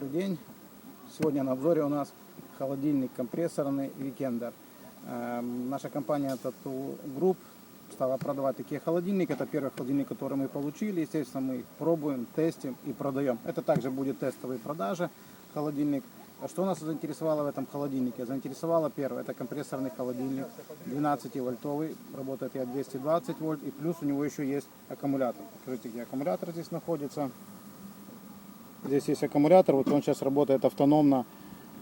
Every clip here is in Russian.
Добрый день. Сегодня на обзоре у нас холодильник компрессорный Weekender. Наша компания Tattoo Group стала продавать такие холодильники. Это первый холодильник, который мы получили. Естественно, мы их пробуем, тестим и продаем. Это также будет тестовые продажи холодильник. Что нас заинтересовало в этом холодильнике? Заинтересовало первое, это компрессорный холодильник 12-вольтовый, работает от 220 вольт, и плюс у него еще есть аккумулятор. Покажите, где аккумулятор здесь находится. Здесь есть аккумулятор, вот он сейчас работает автономно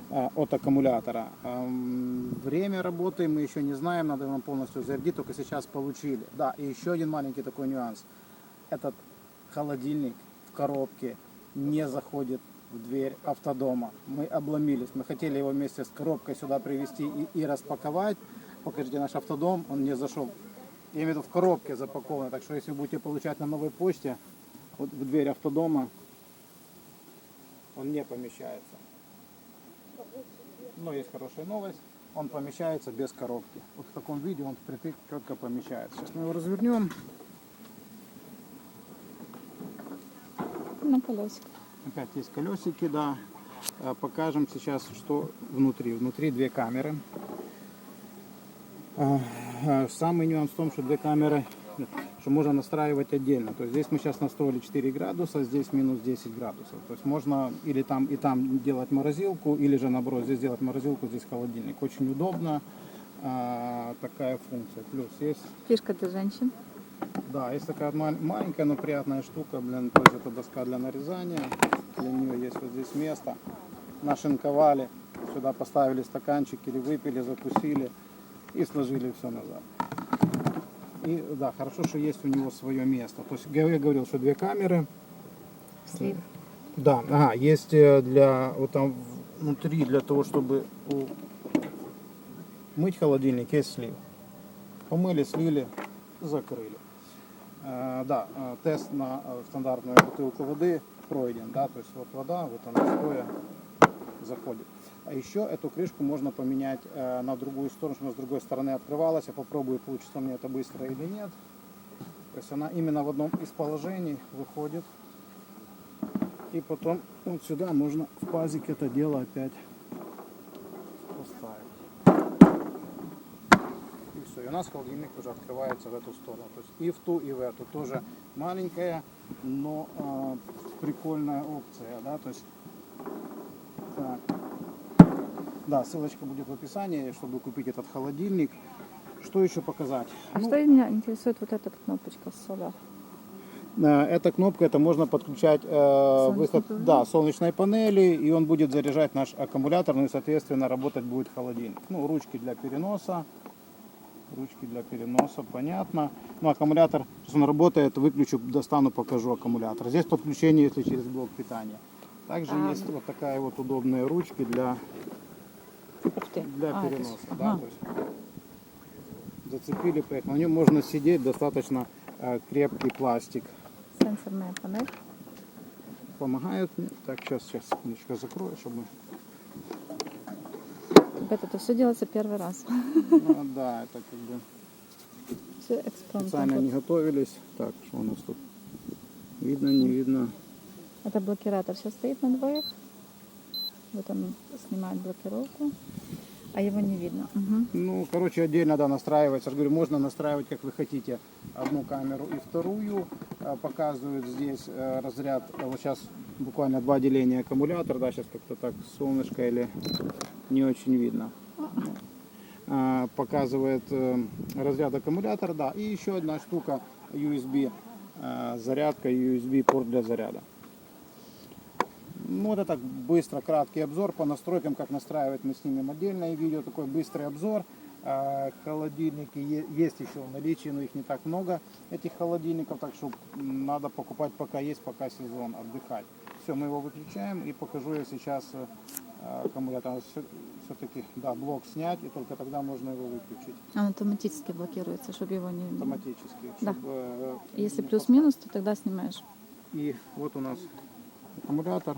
от аккумулятора. Время работы мы еще не знаем, надо его полностью зарядить, только сейчас получили. Да, и еще один маленький такой нюанс. Этот холодильник в коробке не заходит в дверь автодома. Мы обломились, мы хотели его вместе с коробкой сюда привезти и распаковать. Покажите, наш автодом, он не зашел. Я имею в виду в коробке запакован, так что если вы будете получать на новой почте, вот в дверь автодома, он не помещается. Но есть хорошая новость, он помещается без коробки. Вот в таком виде он впритык четко помещается. Сейчас мы его развернем. На колесиках. Опять есть колесики, да. Покажем сейчас, что внутри. Внутри две камеры. Самый нюанс в том, что две камеры, что можно настраивать отдельно. То есть здесь мы сейчас настроили 4 градуса, здесь минус 10 градусов. То есть можно или там и там делать морозилку, или же наоборот здесь делать морозилку, здесь холодильник. Очень удобно такая функция. Плюс есть... Фишка для женщин. Да, есть такая маленькая, но приятная штука, блин, то есть это доска для нарезания. Для нее есть вот здесь место. Нашинковали, сюда поставили стаканчик или выпили, закусили и сложили все назад. И да, хорошо, что есть у него свое место. То есть я говорил, что две камеры. Слив. Да, ага, есть для вот там внутри для того, чтобы мыть холодильник, есть слив. Помыли, слили, закрыли. Да, тест на стандартную бутылку воды пройден, да, то есть вот вода, вот она стоя заходит. А еще эту крышку можно поменять на другую сторону, чтобы она с другой стороны открывалась. Я попробую, получится мне это быстро или нет. То есть она именно в одном из положений выходит. И потом вот сюда можно в пазик это дело опять поставить. И все. И у нас холодильник уже открывается в эту сторону. То есть и в ту, и в эту. Тоже маленькая, но прикольная опция. Да? То есть, так. Да, ссылочка будет в описании, чтобы купить этот холодильник. Что еще показать? А что меня интересует вот эта кнопочка с соля? Эта кнопка, это можно подключать выход солнечной панели, и он будет заряжать наш аккумулятор, ну и соответственно работать будет холодильник. Ну, ручки для переноса, понятно. Ну, аккумулятор, сейчас он работает, выключу, достану, покажу аккумулятор. Здесь подключение, если через блок питания. Также есть вот такая вот удобные ручки для переноса. Да, то есть зацепили, поехали. На нем можно сидеть, достаточно крепкий пластик. Сенсорная панель. Помогает мне. Так, сейчас секундочку закрою, чтобы... Ребята, это все делается первый раз. Да, это как бы Все экспромтом. специально не готовились. Так, что у нас тут? Видно, не видно? Это блокиратор сейчас стоит на двоих. Вот он снимает блокировку. А его не видно. Угу. Ну, короче, отдельно, да, настраивается. Я говорю, можно настраивать, как вы хотите, одну камеру и вторую. Показывают здесь разряд. Вот сейчас буквально 2 деления аккумулятора. Да, сейчас как-то так солнышко или не очень видно. Показывает разряд аккумулятора, да. И еще одна штука USB зарядка, USB порт для заряда. Ну, вот это так быстро, краткий обзор по настройкам, как настраивать, мы снимем отдельное видео, такой быстрый обзор. Холодильники есть еще в наличии, но их не так много, этих холодильников, так что надо покупать пока есть, пока сезон, отдыхать. Все, мы его выключаем и покажу я сейчас аккумулятор. Все-таки, да, блок снять, и только тогда можно его выключить. Он автоматически блокируется, чтобы его не... Автоматически. Да. Чтобы, Если плюс-минус, то тогда снимаешь. И вот у нас аккумулятор.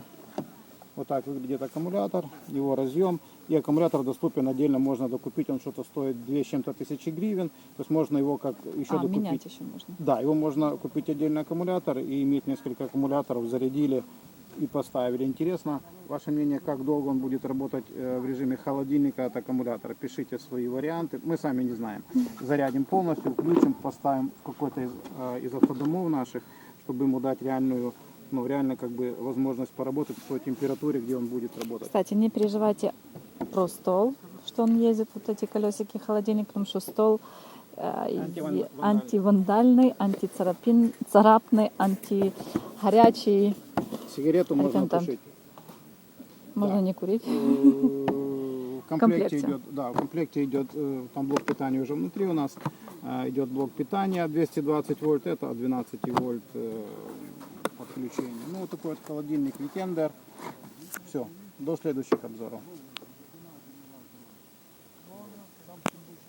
Вот так выглядит аккумулятор, его разъем. И аккумулятор доступен отдельно, можно докупить, он что-то стоит 2 с чем-то тысячи гривен. То есть можно его как еще докупить. Менять еще можно. Да, его можно купить отдельный аккумулятор и иметь несколько аккумуляторов, зарядили и поставили. Интересно ваше мнение, как долго он будет работать в режиме холодильника от аккумулятора. Пишите свои варианты. Мы сами не знаем. Зарядим полностью, включим, поставим в какой-то из автодомов наших, чтобы ему дать реальную, ну, реально как бы возможность поработать в той температуре, где он будет работать. Кстати, не переживайте про стол, что он ездит, вот эти колесики холодильник, потому что стол антивандальный, антицарапный, антигорячий. Сигарету можно Там тушить. можно не курить. В комплекте комплекте. идет, да, в комплекте идет там блок питания уже внутри у нас. Идет блок питания 220 вольт, это 12 вольт подключение. Ну вот такой вот холодильник Weekender. Все, до следующих обзоров.